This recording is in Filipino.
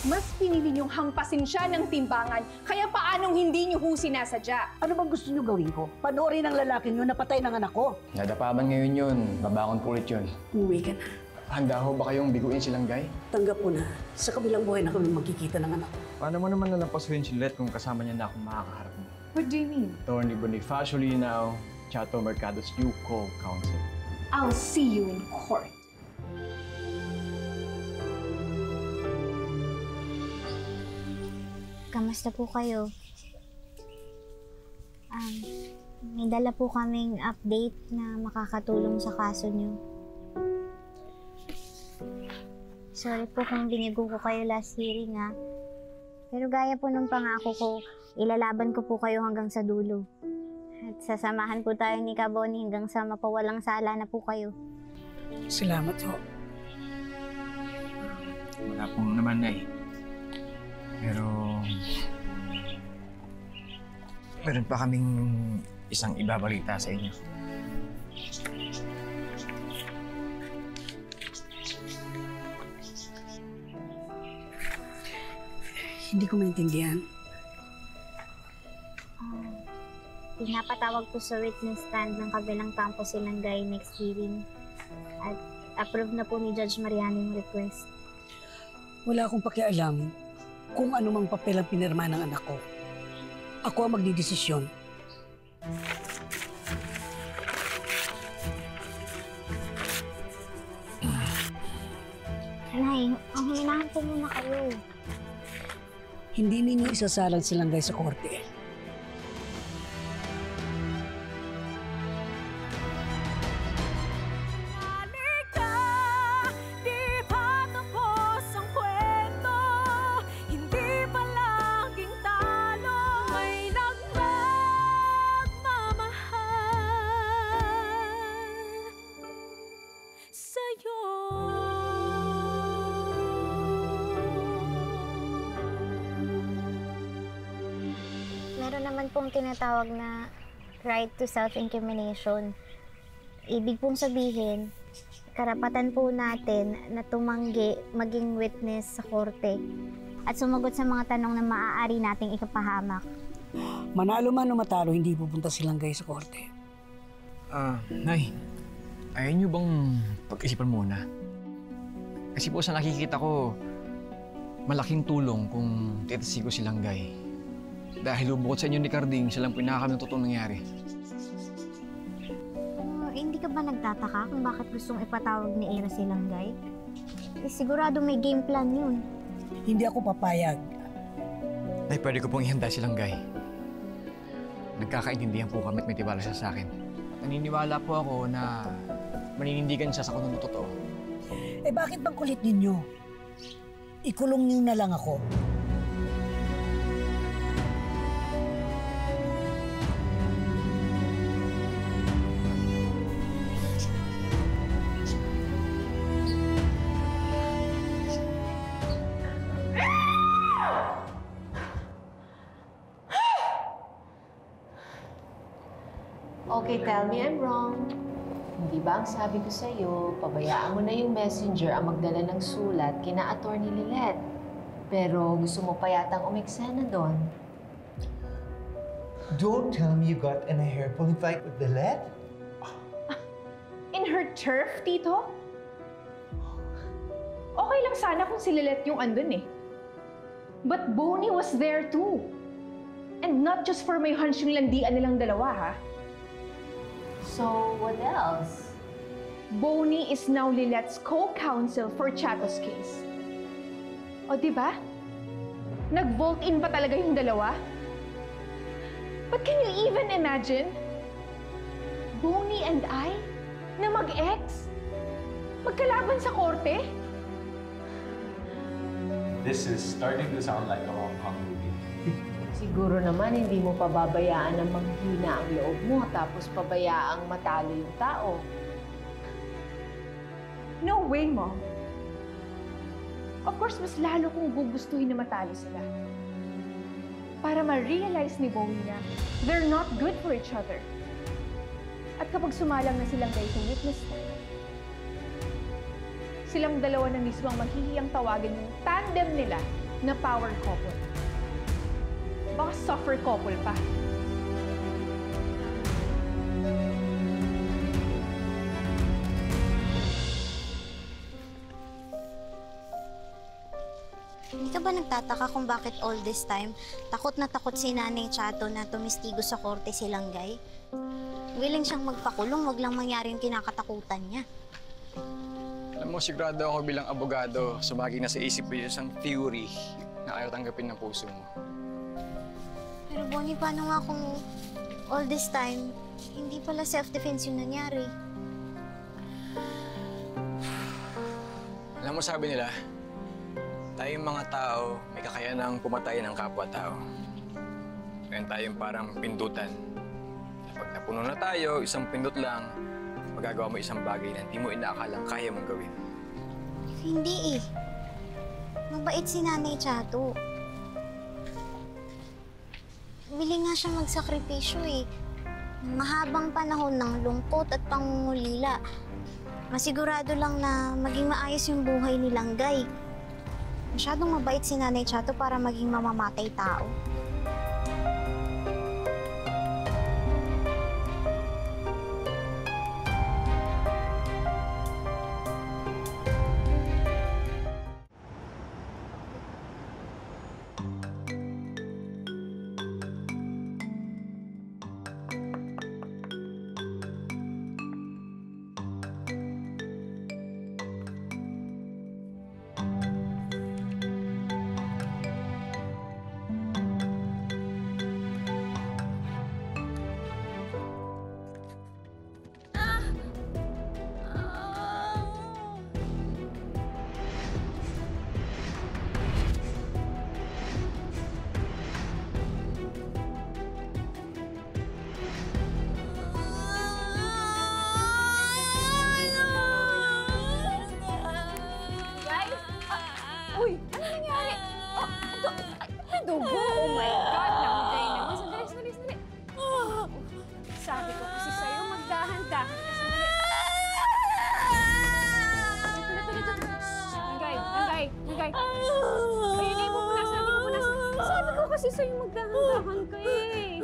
Mas pinili niyong hampasin siya ng timbangan, kaya paanong hindi niyo ho sinasadya? Ano bang gusto niyo gawin ko? Panoorin ang lalaking yun na patay ng anak ko. Nadapaban ngayon yun. Babangon po ulit yun. Umuwi ka na. Handa ho ba kayong biguin silang Guy? Tanggap ko na. Sa kabilang buhay na kami magkikita ng anak ko. Paano mo naman nalampasuhin si Let kung kasama niya na akong makakaharap mo? What do you mean? Attorney Bonifacio Linao, Chato Mercado's new co-counsel. I'll see you in court. Kamusta po kayo? May dala po kaming update na makakatulong sa kaso niyo. Sorry po kung binigo ko kayo last hearing ha. Pero gaya po ng pangako ko, ilalaban ko po kayo hanggang sa dulo. At sasamahan po tayo ni Caboni hanggang sa mapawalang sala na po kayo. Salamat ho. Wala po naman na eh. Pero meron pa kaming isang ibabalita sa inyo. Hindi ko maintindihan. Pinapatawag po sa witness stand ng kabilang kampo silang Guy next hearing. At approve na po ni Judge Mariano yung request. Wala akong pakialam kung ano mang papel ang pinirma ng anak ko. Ako ang magdidesisyon. Nay, huminahan po muna kayo. Hindi ninyo isasalang silang Guy sa korte. Meron naman pong tinatawag na right to self-incrimination. Ibig pong sabihin, karapatan po natin na tumanggi maging witness sa korte at sumagot sa mga tanong na maaari nating ikapahamak. Manalo man o matalo, hindi pupunta silang Guy sa korte. Nay, ayaw niyo bang pag-isipan muna? Kasi po sa nakikita ko, malaking tulong kung titasigo silang Guy. Dahil bukod sa inyo ni Carding, siya lang pinakakami ng totoong nangyari. Hindi ka ba nagtataka kung bakit gustong ipatawag ni Ira silang Guy? Sigurado may game plan yun. Hindi ako papayag. Nay, pwede ko pong ihanda silang Guy. Nagkakaintindihan po kami at may tiwala siya sa akin. Naniniwala po ako na maninindigan siya sa kung ano totoo. Eh bakit bang kulit ninyo? Ikulong niyo na lang ako. Okay, tell me I'm wrong. Hindi ba ang sabi ko sa'yo, pabayaan mo na yung messenger ang magdala ng sulat kina Attorney Lilet. Pero gusto mo pa yatang umeksena doon. Don't tell me you got in a hair-pulling fight with Lilet? In her turf, Tito? Okay lang sana kung si Lilet yung andun eh. But Bonnie was there too. And not just for may hunch yung landian nilang dalawa, ha? So, what else? Bonnie is now Lilet's co-counsel for Chato's case. O, di ba? Nag-vote in pa talaga yung dalawa? But can you even imagine? Bonnie and I? Na mag-ex? Magkalaban sa korte? This is starting to sound like a rom-com movie. Siguro naman hindi mo pababayaan na manghina ang loob mo tapos pabayaang matalo yung tao. No way, Mom. Of course, mas lalo kong gugustuhin na matalo sila. Para ma-realize ni Bowie na they're not good for each other. At kapag sumalang na silang Guy sa witness stand, silang dalawa na mismo ang maghihiyang tawagin yung tandem nila na power couple. Baka suffer couple pa. Hindi ka ba nagtataka kung bakit all this time, takot na takot si Nanay Chato na tumistigo sa korte si Langgay? Willing siyang magpakulong, wag lang mangyari yung kinakatakutan niya. Alam mo, sigurado ako bilang abogado, sumagi na sa isip ko yung isang theory na ayaw tanggapin ng puso mo. Pero Bonnie, paano nga kung all this time, hindi pala self-defense yung nangyari? Alam mo, sabi nila, tayong mga tao may kakayanang pumatay ng kapwa-tao. Ngayon tayong parang pindutan. Kapag napuno na tayo, isang pindot lang, magagawa mo isang bagay na hindi mo inaakalang kaya mong gawin. Hindi eh. Mabait si Nanay Chato. Willing nga siya magsakripisyo eh. Mahabang panahon ng lungkot at pangungulila. Masigurado lang na maging maayos yung buhay ni Langgay. Masyadong mabait si Nanay Chato para maging mamamatay tao. Uy! Ano nangyari? Oh, dugo! Oh my God! Langgay naman. Sandali. Sabi ko kasi sa'yo, magdahan-dahan ka. Sandali. Langgay. Ayun, ipupunasan. Sabi ko kasi sa'yo, magdahan-dahan ka eh.